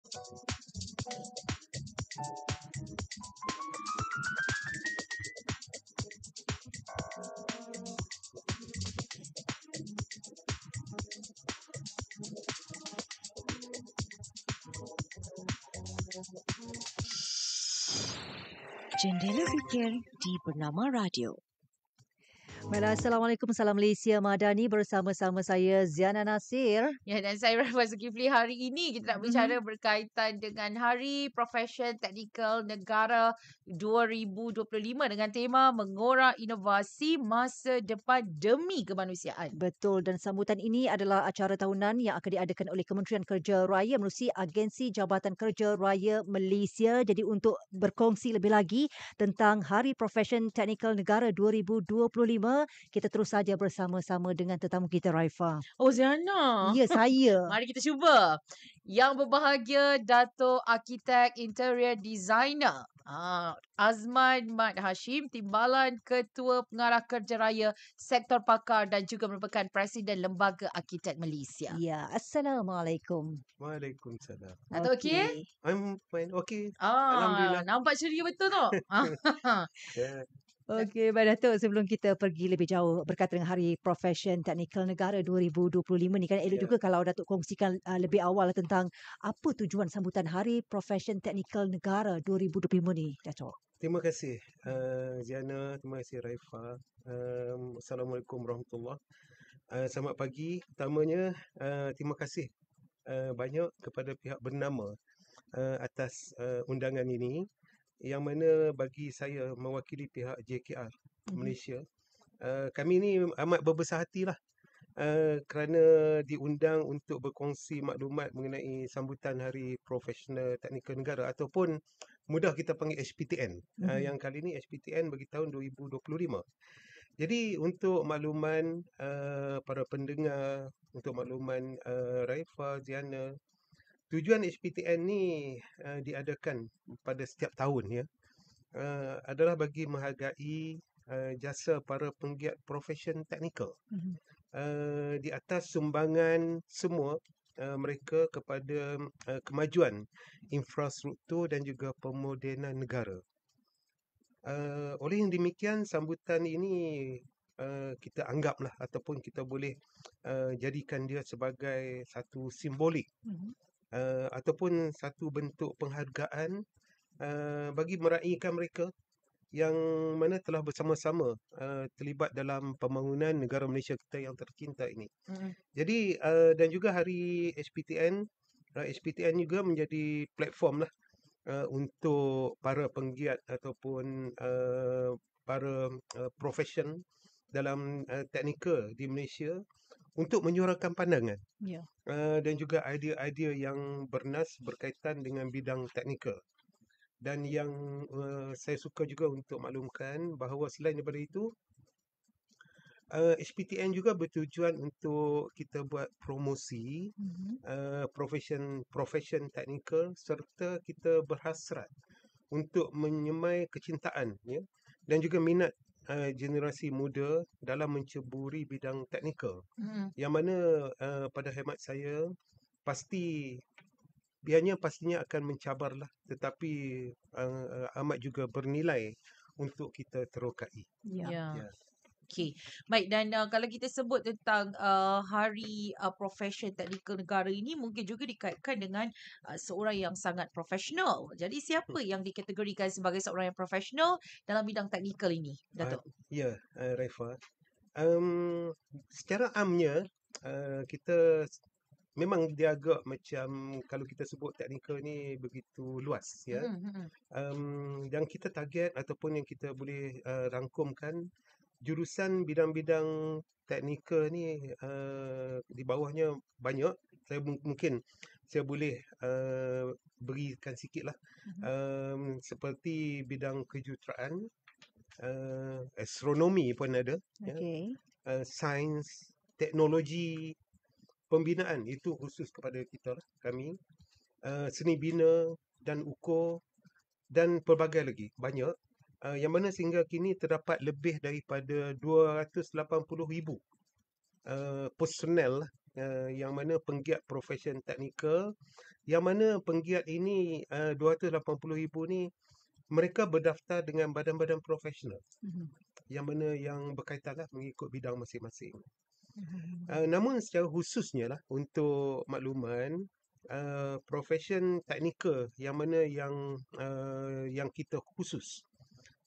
Jendela Fikir di Bernama Radio. Baiklah, Assalamualaikum, Salam Malaysia Madani, bersama-sama saya Ziana Nasir. Ya, dan saya Rafa Zulkifli. Hari ini kita nak bicara berkaitan dengan Hari Profession Teknikal Negara 2025 dengan tema Mengorak Inovasi Masa Depan Demi Kemanusiaan. Betul, dan sambutan ini adalah acara tahunan yang akan diadakan oleh Kementerian Kerja Raya menerusi Agensi Jabatan Kerja Raya Malaysia. Jadi untuk berkongsi lebih lagi tentang Hari Profession Teknikal Negara 2025, kita terus saja bersama-sama dengan tetamu kita, Raifa. Oh, Ziana. Ya, saya. Mari kita cuba. Yang berbahagia Dato' Arkitek Interior Designer Azman Mat Hashim, Timbalan Ketua Pengarah Kerja Raya Sektor Pakar dan juga merupakan Presiden Lembaga Arkitek Malaysia. Ya, Assalamualaikum. Waalaikumsalam. Dato' okey? I'm fine. Okay. Alhamdulillah. Nampak ceria betul tu. Yeah. Okey, baik Datuk, sebelum kita pergi lebih jauh berkaitan dengan Hari Profession Teknikal Negara 2025 ni kan, elok juga kalau Datuk kongsikan lebih awal tentang apa tujuan sambutan Hari Profession Teknikal Negara 2025 ni, Datuk. Terima kasih Ziana, terima kasih Raifa. Assalamualaikum warahmatullahi. Selamat pagi. Pertamanya terima kasih banyak kepada pihak bernama atas undangan ini, yang mana bagi saya mewakili pihak JKR Malaysia, kami ni amat berbesar hatilah kerana diundang untuk berkongsi maklumat mengenai sambutan Hari Profesional Teknikal Negara ataupun mudah kita panggil HPTN. Yang kali ni HPTN bagi tahun 2025. Jadi untuk makluman para pendengar, untuk makluman Raifa, Ziana, tujuan HPTN ni diadakan pada setiap tahun ya, adalah bagi menghargai jasa para penggiat profesion teknikal di atas sumbangan semua mereka kepada kemajuan infrastruktur dan juga pemodenan negara. Oleh yang demikian, sambutan ini kita anggaplah ataupun kita boleh jadikan dia sebagai satu simbolik ataupun satu bentuk penghargaan bagi meraihkan mereka yang mana telah bersama-sama terlibat dalam pembangunan negara Malaysia kita yang tercinta ini. Jadi dan juga hari HPTN juga menjadi platform lah untuk para penggiat ataupun para profession dalam teknikal di Malaysia untuk menyuarakan pandangan dan juga idea-idea yang bernas berkaitan dengan bidang teknikal. Dan yang saya suka juga untuk maklumkan bahawa selain daripada itu, HPTN juga bertujuan untuk kita buat promosi profession teknikal, serta kita berhasrat untuk menyemai kecintaan ya, dan juga minat generasi muda dalam menceburi bidang teknikal. Yang mana pada hemat saya pastinya akan mencabarlah, tetapi amat juga bernilai untuk kita terokai. Ya. Okey. Baik, dan kalau kita sebut tentang Hari Profession Teknikal Negara ini, mungkin juga dikaitkan dengan seorang yang sangat profesional. Jadi siapa yang dikategorikan sebagai seorang yang profesional dalam bidang teknikal ini, Datuk? Ya, Raifa. Secara amnya kita memang dia agak macam, kalau kita sebut teknikal ni begitu luas ya. Yang kita target ataupun yang kita boleh rangkumkan, jurusan bidang-bidang teknikal ni di bawahnya banyak. Mungkin saya boleh berikan sikit lah. Seperti bidang kejuruteraan, astronomi pun ada, sains, teknologi, pembinaan, itu khusus kepada kita lah, kami, seni bina dan ukur, dan pelbagai lagi, banyak. Yang mana sehingga kini terdapat lebih daripada 280,000 personel yang mana penggiat profession teknikal, yang mana penggiat ini 280,000 ni mereka berdaftar dengan badan-badan profesional yang mana yang berkaitan lah mengikut bidang masing-masing. Namun secara khususnya lah untuk makluman, profession teknikal yang mana yang kita khusus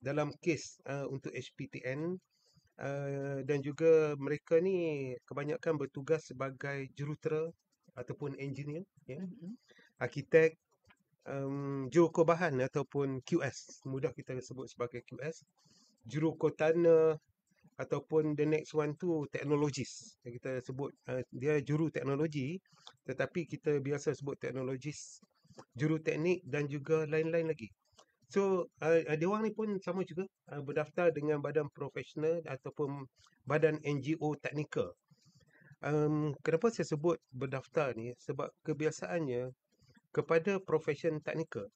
dalam kes untuk HPTN, dan juga mereka ni kebanyakan bertugas sebagai jurutera ataupun engineer, arkitek, jurukobahan ataupun QS, mudah kita sebut sebagai QS, jurukotana, ataupun the next one tu teknologis. Kita sebut dia juru teknologi, tetapi kita biasa sebut teknologis, juru teknik dan juga lain-lain lagi. So dia orang ni pun sama juga berdaftar dengan badan profesional ataupun badan NGO teknikal. Kenapa saya sebut berdaftar ni? Sebab kebiasaannya kepada profession teknikal,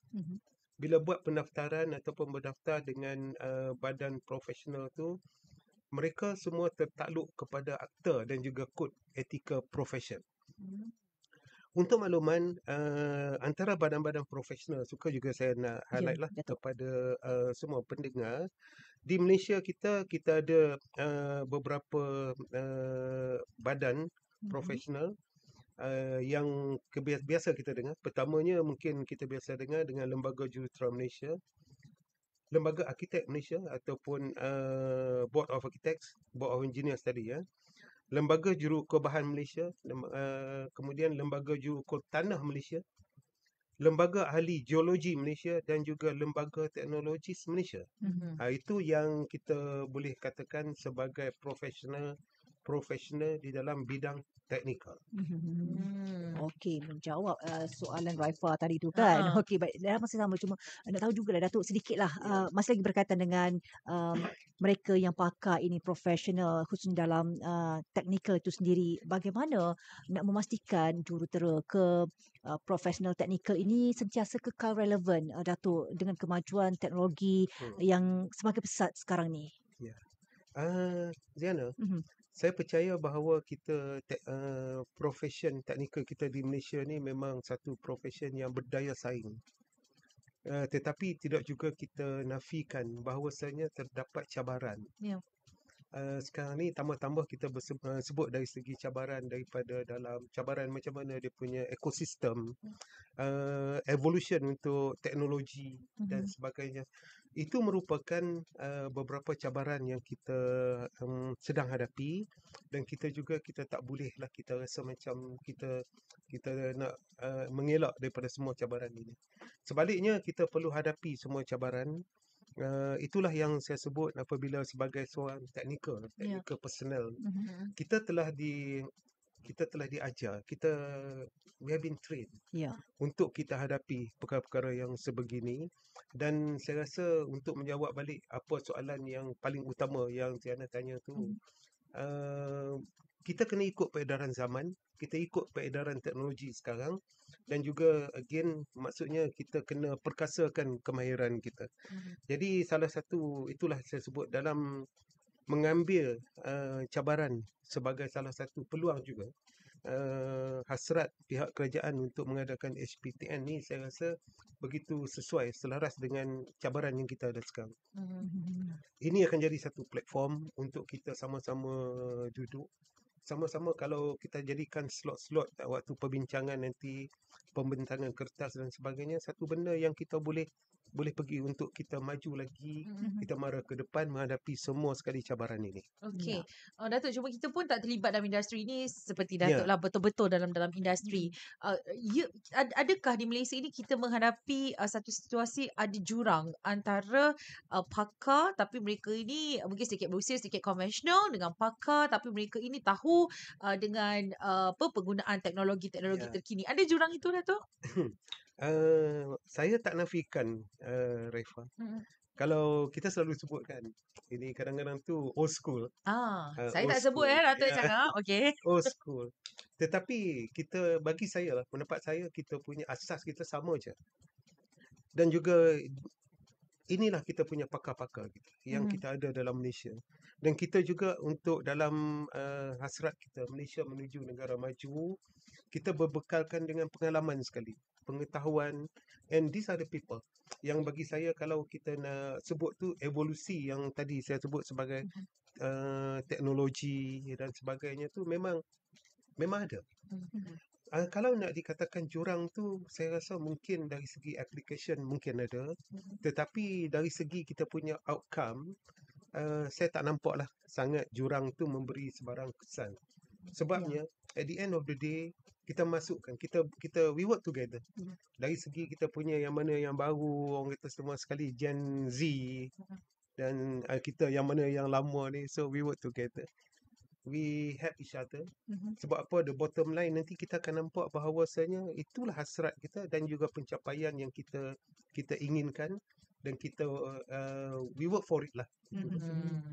bila buat pendaftaran ataupun berdaftar dengan badan profesional tu, mereka semua tertakluk kepada akta dan juga kod etika profession. Untuk makluman, antara badan-badan profesional, suka juga saya nak highlight lah kepada semua pendengar. Di Malaysia kita ada beberapa badan profesional yang biasa kita dengar. Pertamanya mungkin kita biasa dengar dengan Lembaga Jurutera Malaysia, Lembaga Arkitek Malaysia ataupun Board of Architects, Board of Engineers tadi, Lembaga Jurukobahan Malaysia, kemudian Lembaga Jurutanah Malaysia, Lembaga Ahli Geologi Malaysia dan juga Lembaga Teknologis Malaysia. Itu yang kita boleh katakan sebagai profesional di dalam bidang teknikal. Okey, menjawab soalan Raifa tadi tu kan. Okey, baik. Dalam masa sama cuma nak tahu jugalah Datuk sedikitlah masih lagi berkaitan dengan mereka yang pakar ini profesional khususnya dalam teknikal itu sendiri. Bagaimana nak memastikan jurutera ke profesional teknikal ini sentiasa kekal relevan Datuk dengan kemajuan teknologi yang semakin pesat sekarang ni? Ziana, saya percaya bahawa kita profession teknikal kita di Malaysia ni memang satu profession yang berdaya saing. Tetapi tidak juga kita nafikan bahawasanya terdapat cabaran. Sekarang ni tambah-tambah kita sebut dari segi cabaran daripada dalam cabaran macam mana dia punya ekosistem, evolution untuk teknologi dan sebagainya. Itu merupakan beberapa cabaran yang kita sedang hadapi, dan kita tak bolehlah kita rasa macam kita nak mengelak daripada semua cabaran ini. Sebaliknya kita perlu hadapi semua cabaran. Itulah yang saya sebut apabila sebagai seorang technical personnel, kita telah diajar, we have been trained untuk kita hadapi perkara-perkara yang sebegini. Dan saya rasa untuk menjawab balik apa soalan yang paling utama yang Ziana tanya tu, kita kena ikut peredaran zaman, kita ikut peredaran teknologi sekarang, dan juga again maksudnya kita kena perkasakan kemahiran kita. Jadi salah satu itulah saya sebut dalam mengambil cabaran sebagai salah satu peluang juga. Hasrat pihak kerajaan untuk mengadakan HPTN ni saya rasa begitu sesuai, selaras dengan cabaran yang kita ada sekarang. Ini akan jadi satu platform untuk kita sama-sama duduk, sama-sama kalau kita jadikan slot-slot waktu perbincangan nanti, pembentangan kertas dan sebagainya, satu benda yang kita boleh pergi untuk kita maju lagi, kita mara ke depan menghadapi semua sekali cabaran ini. Okey. Datuk, cuma kita pun tak terlibat dalam industri ni seperti Datuk lah, betul-betul dalam industri. Adakah di Malaysia ini kita menghadapi satu situasi ada jurang antara pakar tapi mereka ini mungkin sedikit berusia, sedikit konvensional, dengan pakar tapi mereka ini tahu dengan penggunaan teknologi terkini. Ada jurang itu, Datuk? Saya tak nafikan Raifa. Kalau kita selalu sebutkan ini kadang-kadang tu old school. Saya old tak sebut school. Datuk cakap. Okey. Old school. Tetapi kita, bagi saya lah, pendapat saya, kita punya asas kita sama je. Dan juga inilah kita punya pakar-pakar kita yang kita ada dalam Malaysia. Dan kita juga untuk dalam hasrat kita Malaysia menuju negara maju, kita berbekalkan dengan pengalaman sekali, pengetahuan, and these are the people yang bagi saya kalau kita nak sebut tu evolusi yang tadi saya sebut sebagai teknologi dan sebagainya tu memang ada. Kalau nak dikatakan jurang tu, saya rasa mungkin dari segi application mungkin ada, tetapi dari segi kita punya outcome, saya tak nampak lah sangat jurang tu memberi sebarang kesan. Sebabnya, at the end of the day, kita masukkan, kita we work together. Dari segi kita punya yang mana yang baru, orang kata semua sekali Gen Z, dan kita yang mana yang lama ni, so we work together. We help each other. Sebab apa? The bottom line nanti kita akan nampak bahawasanya itulah hasrat kita dan juga pencapaian yang kita inginkan, dan kita we work for it lah.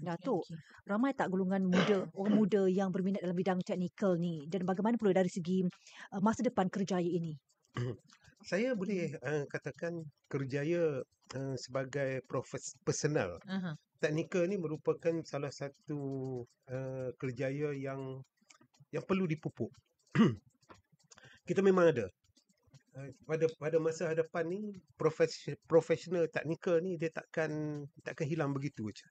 Datuk, ramai tak golongan muda, orang muda yang berminat dalam bidang teknikal ni, dan bagaimana pula dari segi masa depan kerjaya ini? Saya boleh katakan kerjaya sebagai personal. Teknikal ni merupakan salah satu kerjaya yang perlu dipupuk. Kita memang ada. Pada masa hadapan ni profesional teknikal ni dia takkan hilang begitu saja.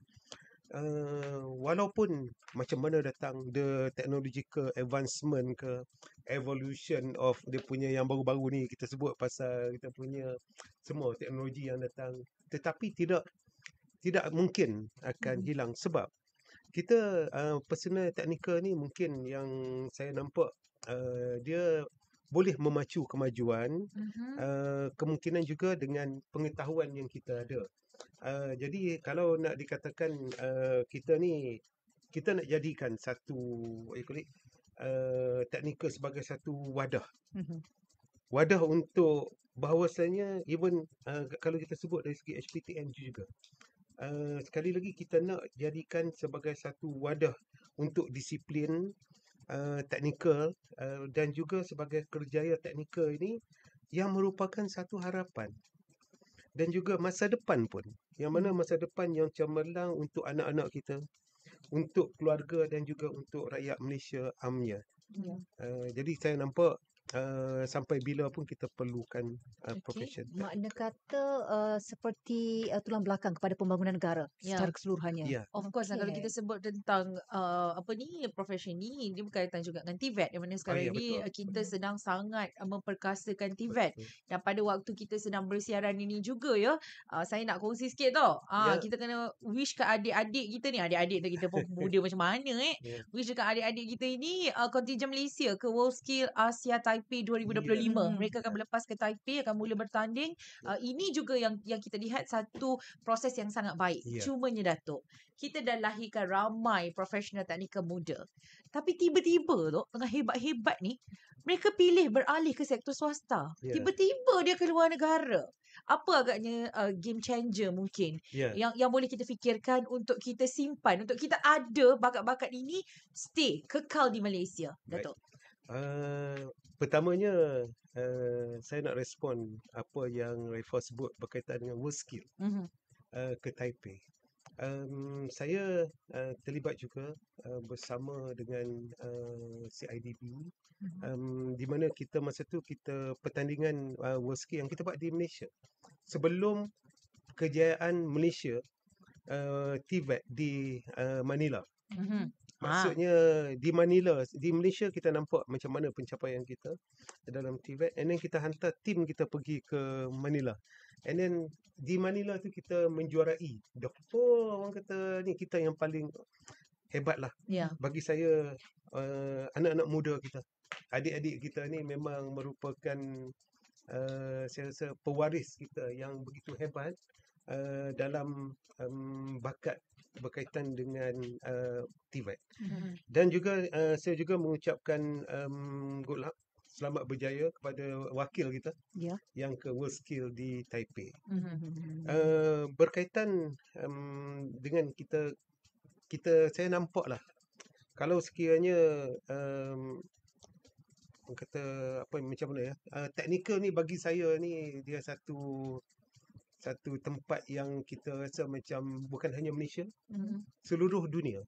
Walaupun macam mana datang the technological advancement ke evolution of dia punya yang baru-baru ni, kita sebut pasal kita punya semua teknologi yang datang, tetapi tidak mungkin akan hilang sebab kita personal technical ni mungkin yang saya nampak dia boleh memacu kemajuan, kemungkinan juga dengan pengetahuan yang kita ada. Jadi kalau nak dikatakan kita nak jadikan satu technical sebagai satu wadah. Wadah untuk bahawasanya even kalau kita sebut dari segi HPTN juga. Sekali lagi kita nak jadikan sebagai satu wadah untuk disiplin teknikal dan juga sebagai kerjaya teknikal ini yang merupakan satu harapan dan juga masa depan pun, yang mana masa depan yang cemerlang untuk anak-anak kita, untuk keluarga dan juga untuk rakyat Malaysia amnya. Jadi saya nampak sampai bila pun kita perlukan profession. Makna kata seperti tulang belakang kepada pembangunan negara secara keseluruhannya. Of course lah, kalau kita sebut tentang profession ni, dia berkaitan juga dengan TVET, yang mana sekarang ni kita sedang sangat memperkasakan TVET. Dan pada waktu kita sedang bersiaran ini juga saya nak kongsi sikit tau. Kita kena wish ke adik-adik kita ni, adik-adik tu kita pun muda macam mana wish dekat adik-adik kita ini kontingen Malaysia ke WorldSkill Asia Taipei 2025. Mereka akan berlepas ke Taipei, akan mula bertanding. Ini juga yang kita lihat satu proses yang sangat baik. Cumanya Datuk, kita dah lahirkan ramai profesional teknikal muda. Tapi tiba-tiba tu, tengah hebat-hebat ni, mereka pilih beralih ke sektor swasta. Tiba-tiba dia ke luar negara. Apa agaknya game changer mungkin yang boleh kita fikirkan untuk kita simpan, untuk kita ada bakat-bakat ini stay, kekal di Malaysia, Datuk? Pertamanya saya nak respon apa yang Raifa sebut berkaitan dengan WorldSkill ke Taipei. Saya terlibat juga bersama dengan CIDB, di mana kita masa tu kita pertandingan WorldSkill yang kita buat di Malaysia sebelum kejayaan Malaysia TVET di Manila. Maksudnya di Manila, di Malaysia kita nampak macam mana pencapaian kita dalam TVET, and then kita hantar tim kita pergi ke Manila, and then di Manila tu kita menjuarai. Orang kata ni kita yang paling hebat lah. Bagi saya anak-anak muda kita, adik-adik kita ni memang merupakan saya rasa pewaris kita yang begitu hebat dalam bakat berkaitan dengan TVET. Dan juga saya juga mengucapkan good luck, selamat berjaya kepada wakil kita yang ke WorldSkill di Taipei. Berkaitan dengan kita saya nampak lah, kalau sekiranya kata apa macam mana teknikal ni bagi saya ni dia satu satu tempat yang kita rasa macam bukan hanya Malaysia, Mhm. seluruh dunia.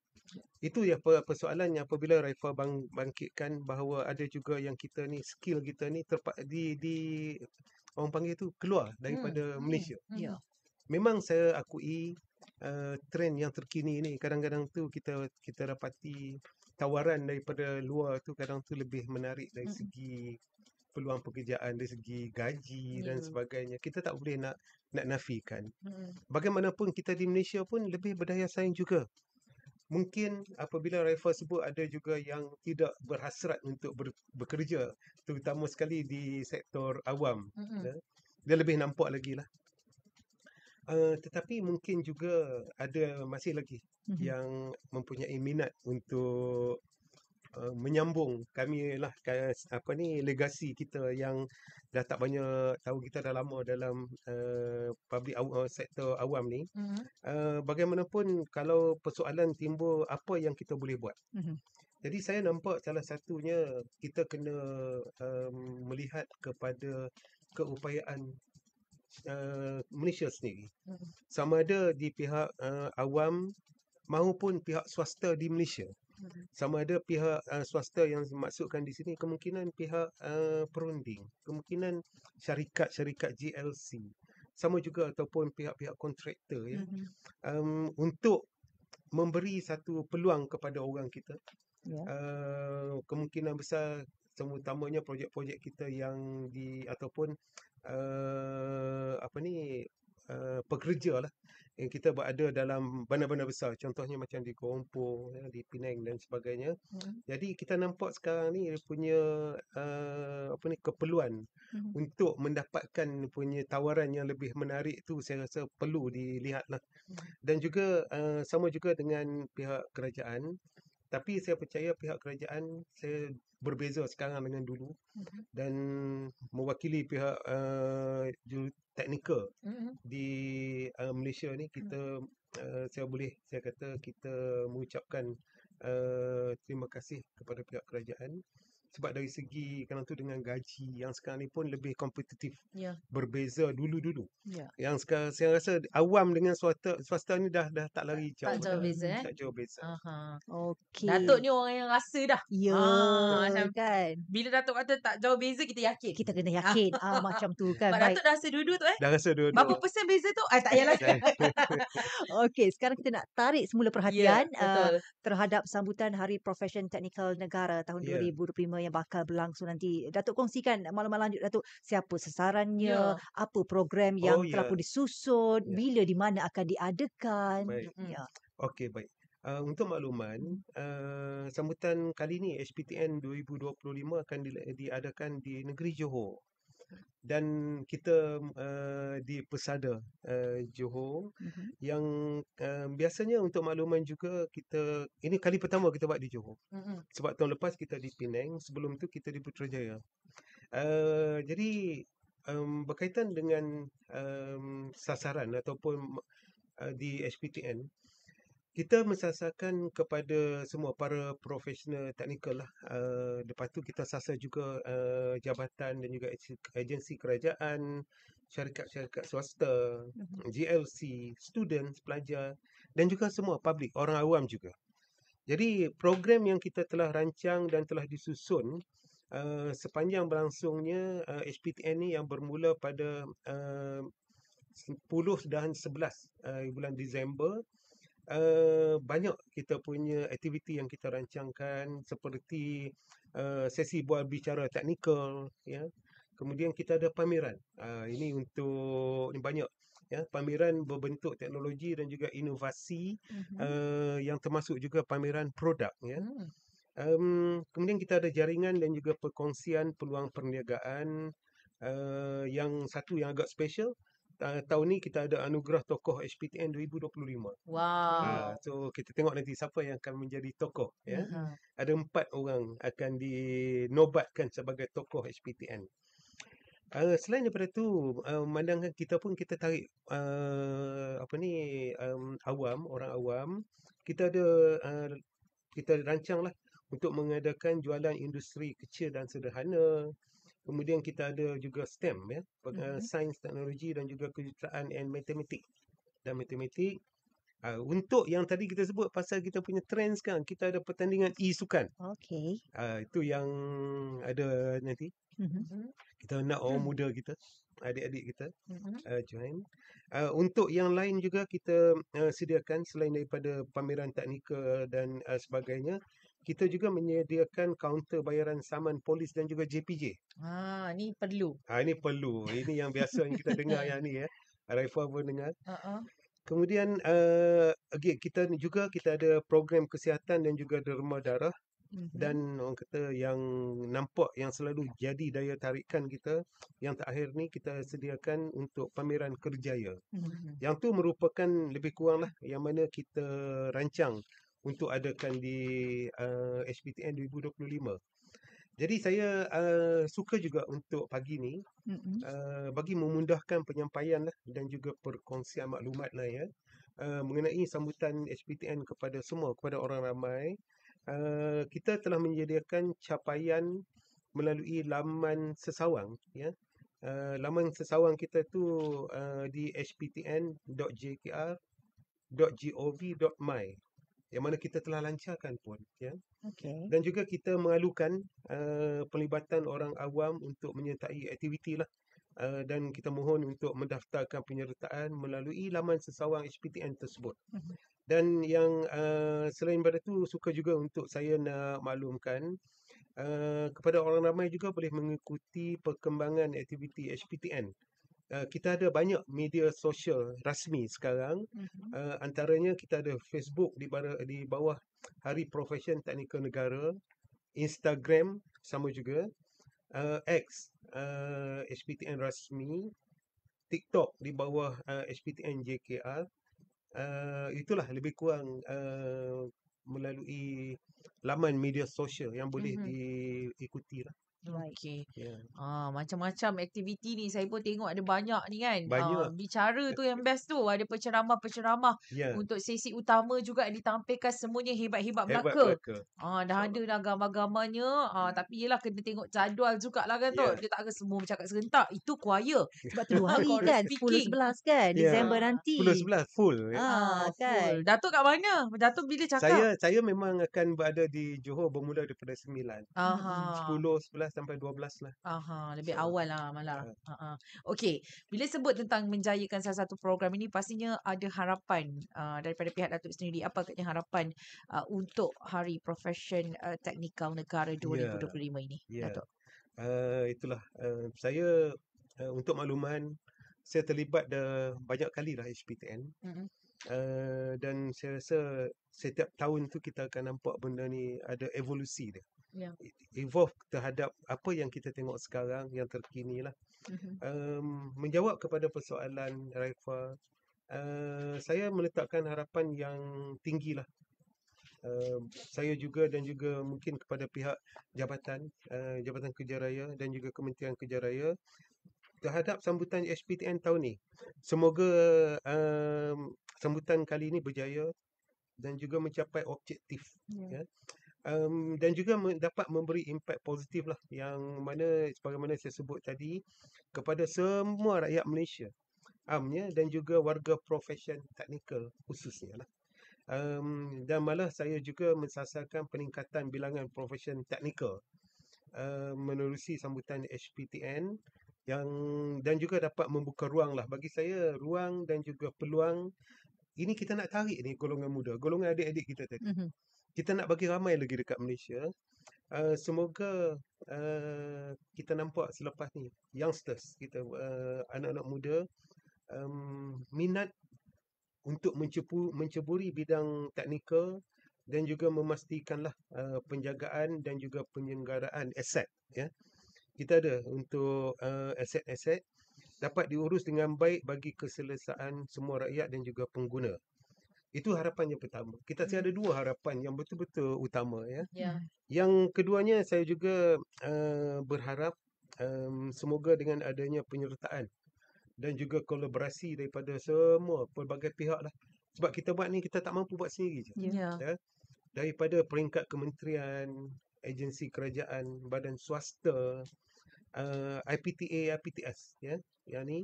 Itu ya persoalannya apabila Raifa bangkitkan bahawa ada juga yang kita ni, skill kita ni di orang panggil tu keluar daripada Malaysia. Ya. Memang saya akui trend yang terkini ni kadang-kadang tu kita dapati tawaran daripada luar tu kadang tu lebih menarik dari segi peluang pekerjaan, dari segi gaji dan sebagainya. Kita tak boleh nak nafikan. Bagaimanapun kita di Malaysia pun lebih berdaya saing juga. Mungkin apabila Raifa sebut ada juga yang tidak berhasrat untuk bekerja, terutama sekali di sektor awam. Ya. Dia lebih nampak lagi lah. Tetapi mungkin juga ada masih lagi yang mempunyai minat untuk menyambung kami lah legasi kita yang dah tak banyak tahu, kita dah lama dalam sektor awam ni. Bagaimanapun kalau persoalan timbul, apa yang kita boleh buat. Jadi saya nampak salah satunya kita kena melihat kepada keupayaan Malaysia sendiri. Sama ada di pihak awam maupun pihak swasta di Malaysia. Sama ada pihak swasta yang dimaksudkan di sini kemungkinan pihak perunding, kemungkinan syarikat-syarikat GLC, sama juga ataupun pihak-pihak kontraktor ya, untuk memberi satu peluang kepada orang kita. Kemungkinan besar terutamanya projek-projek kita yang ataupun pekerja lah yang kita berada dalam bandar-bandar besar, contohnya macam di Kuala Lumpur, di Penang dan sebagainya. Jadi kita nampak sekarang ni dia punya keperluan untuk mendapatkan punya tawaran yang lebih menarik tu, saya rasa perlu dilihat lah. Dan juga sama juga dengan pihak kerajaan. Tapi saya percaya pihak kerajaan saya berbeza sekarang dengan dulu, dan mewakili pihak teknikal di Malaysia ni, kita saya kata kita mengucapkan terima kasih kepada pihak kerajaan, sebab dari segi kadang tu dengan gaji yang sekarang ni pun lebih kompetitif, berbeza dulu-dulu. Yang sekarang saya rasa awam dengan swasta ni dah tak lari jauh. Tak jauh beza, Tak jauh beza. Okey. Datuk ni orang yang rasa dah. Ya, Macam kan. bila Datuk kata tak jauh beza, kita yakin. Kita kena yakin macam tu kan. Sebab Baik. Datuk dah rasa dua-dua tu Dah rasa dua-dua. Berapa persen beza tu? Tak payahlah. Okey, sekarang kita nak tarik semula Ya, perhatian betul. terhadap sambutan Hari Profession Teknikal Negara tahun 2025 yang bakal berlangsung nanti. Datuk kongsikan maklumat lanjut, Datuk. Siapa sasarannya, apa program yang telah pun disusun, bila di mana akan diadakan. Baik. Ya. Okey, baik. Untuk makluman, sambutan kali ni SPTN 2025 akan diadakan di negeri Johor. Dan kita di Persada Johor, yang biasanya untuk makluman juga, kita ini kali pertama kita buat di Johor. Sebab tahun lepas kita di Penang, sebelum tu kita di Putrajaya. Jadi berkaitan dengan sasaran ataupun di SPTN, kita mensasarkan kepada semua para profesional teknikal lah. Lepas tu kita sasar juga jabatan dan juga agensi kerajaan, syarikat-syarikat swasta, GLC, students, pelajar, dan juga semua public, orang awam juga. Jadi program yang kita telah rancang dan telah disusun sepanjang berlangsungnya SPTN ni, yang bermula pada 10 dan 11 bulan Disember, banyak kita punya aktiviti yang kita rancangkan, seperti sesi bual bicara teknikal, ya. Kemudian kita ada pameran. Ini banyak pameran berbentuk teknologi dan juga inovasi, yang termasuk juga pameran produk, ya. Kemudian kita ada jaringan dan juga perkongsian peluang perniagaan. Yang satu yang agak special, tahun ni kita ada anugerah tokoh SPTN 2025. Wow. So kita tengok nanti siapa yang akan menjadi tokoh, ya. Ada 4 orang akan dinobatkan sebagai tokoh SPTN. Selain daripada tu, memandangkan kita tarik orang awam. Kita ada kita rancanglah untuk mengadakan jualan industri kecil dan sederhana, Kemudian kita ada juga STEM ya, Mhm. sains, teknologi dan juga kejuruteraan and matematik. Dan matematik untuk yang tadi kita sebut pasal kita punya trend sekarang, kita ada pertandingan e-sukan. Okey. Itu yang ada nanti. Mhm. Kita nak orang muda kita, adik-adik kita Mhm. join. Untuk yang lain juga kita sediakan selain daripada pameran teknikal dan sebagainya, kita juga menyediakan kaunter bayaran saman polis dan juga JPJ. Ni perlu. Ini perlu. Ini yang biasa yang kita dengar yang ni ya. Raifa pun dengar. Kemudian kita ada program kesihatan dan juga derma darah. Dan orang kata yang nampak yang selalu jadi daya tarikan kita, yang terakhir ni kita sediakan untuk pameran kerjaya. Yang tu merupakan lebih kurang lah yang mana kita rancang untuk adakan di HPTN 2025. Jadi saya suka juga untuk pagi ni bagi memudahkan penyampaian lah dan juga perkongsian maklumat lah ya, mengenai sambutan HPTN kepada semua, kepada orang ramai. Kita telah menyediakan capaian melalui laman sesawang ya. Laman sesawang kita tu di hptn.jkr.gov.my yang mana kita telah lancarkan pun ya. Okey. Dan juga kita mengalukan pelibatan orang awam untuk menyertai aktiviti lah. Dan kita mohon untuk mendaftarkan penyertaan melalui laman sesawang HPTN tersebut. Dan yang selain daripada tu, suka juga untuk saya nak maklumkan kepada orang ramai juga boleh mengikuti perkembangan aktiviti HPTN. Kita ada banyak media sosial rasmi sekarang. Antaranya kita ada Facebook di bawah Hari Profession Teknikal Negara, Instagram sama juga, X HPTN rasmi, TikTok di bawah HPTN JKR. Itulah lebih kurang melalui laman media sosial yang boleh diikuti lah. Okey. Ya. Macam-macam aktiviti ni saya pun tengok ada banyak ni kan. Banyak. Bicara tu yang best tu. Ada penceramah-penceramah. Ya. Untuk sesi utama juga ditampilkan semuanya hebat-hebat Hebat Melaka. Melaka. Dah ada dah gambar-gambarnya. Tapi yelah kena tengok jadual jugalah kan tu. Ya. Dia tak akan semua bercakap serentak. Itu choir. Sebab tu 2 hari Chorus kan, speaking. 10-11 kan, Ya. Disember nanti. 10-11 full. Ya. Full. Kan. Datuk kat mana? Datuk bila cakap? Saya memang akan berada di Johor bermula daripada 9. 10, 11 sampai 12 lah. Lebih InsyaAllah. awal lah malah. Okey, bila sebut tentang menjayakan salah satu program ini, pastinya ada harapan daripada pihak Datuk sendiri. Apa agaknya harapan untuk Hari Profession Teknikal Negara 2025 ini, Ya. Datuk? Itulah saya untuk makluman, saya terlibat dah banyak kali lah HPTN. Dan saya rasa setiap tahun tu kita akan nampak benda ni ada evolusi dia. Evolve terhadap apa yang kita tengok sekarang yang terkini lah. Menjawab kepada persoalan Raifa, saya meletakkan harapan yang tinggi lah. Saya juga dan juga mungkin kepada pihak Jabatan Kerja Raya dan juga Kementerian Kerja Raya terhadap sambutan HPTN tahun ni. Semoga sambutan kali ini berjaya dan juga mencapai objektif. Ya. Dan juga dapat memberi impak positif lah, yang mana sebagaimana saya sebut tadi, kepada semua rakyat Malaysia amnya dan juga warga profesion teknikal khususnya lah. Dan malah saya juga mensasarkan peningkatan bilangan profesion teknikal menerusi sambutan HPTN dan juga dapat membuka ruang lah bagi saya, ruang dan juga peluang. Ini kita nak tarik ni golongan muda, golongan adik-adik kita tadi. Kita nak bagi ramai lagi dekat Malaysia. Semoga kita nampak selepas ni youngsters kita, anak-anak muda minat untuk menceburi bidang teknikal dan juga memastikanlah penjagaan dan juga penyelenggaraan aset ya. Kita ada untuk aset-aset dapat diurus dengan baik bagi keselesaan semua rakyat dan juga pengguna. Itu harapan yang pertama. Kita ada 2 harapan yang betul-betul utama ya. Yang keduanya, saya juga berharap semoga dengan adanya penyertaan dan juga kolaborasi daripada semua pelbagai pihak lah. Sebab kita buat ni, kita tak mampu buat sendiri je. Ya. Daripada peringkat kementerian, agensi kerajaan, badan swasta, IPTA, IPTS, ya. Yang ni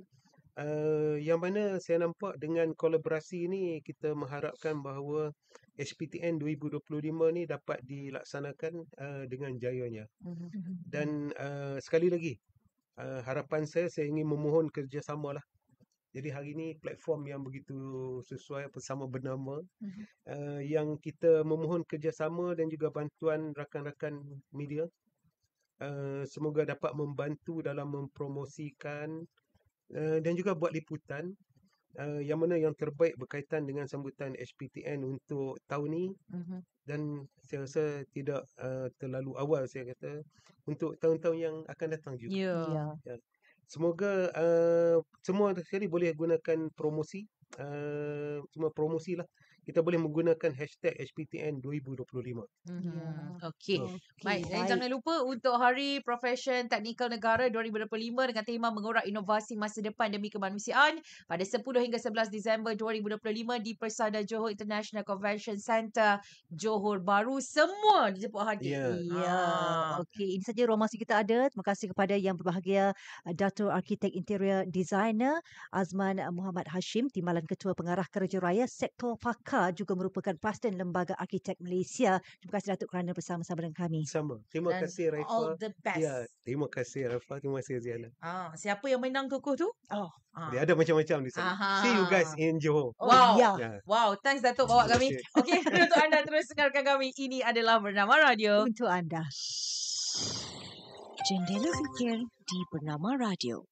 yang mana saya nampak dengan kolaborasi ni kita mengharapkan bahawa HPTN 2025 ni dapat dilaksanakan dengan jayanya. Dan sekali lagi harapan saya ingin memohon kerjasama lah. Jadi hari ini platform yang begitu sesuai bersama bernama yang kita memohon kerjasama dan juga bantuan rakan-rakan media. Semoga dapat membantu dalam mempromosikan dan juga buat liputan yang mana yang terbaik berkaitan dengan sambutan HPTN untuk tahun ni. Dan saya rasa tidak terlalu awal saya kata untuk tahun-tahun yang akan datang juga. Ya. Ya. Semoga semua sekali boleh gunakan promosi. Semua promosi lah. Kita boleh menggunakan hashtag HPTN 2025. Okey. Baik, dan jangan lupa untuk Hari Profession Teknikal Negara 2025 dengan tema mengorak inovasi masa depan demi kemanusiaan pada 10 hingga 11 Disember 2025 di Persada Johor International Convention Centre, Johor Bahru. Semua dijemput hadir. Ya. Okey, ini saja ruang masa kita ada. Terima kasih kepada yang berbahagia Dato' Arkitek Interior Designer Azman Muhammad Hashim, Timbalan Ketua Pengarah Kerja Raya Sektor Pakar, juga merupakan Presiden Lembaga Arkitek Malaysia. Terima kasih Datuk kerana bersama-sama dengan kami. Sama. Terima Dan kasih Raifa. all the best. Ya, terima kasih Raifa. Terima kasih Ziana. Siapa yang menang tokoh tu? Dia ada macam-macam di sana. See you guys in Johor. Wow. Ya. Wow, thanks Datuk bawa kami. Okey, untuk anda terus dengarkan kami. Ini adalah Bernama Radio. Untuk anda. Jendela Fikir di Bernama Radio.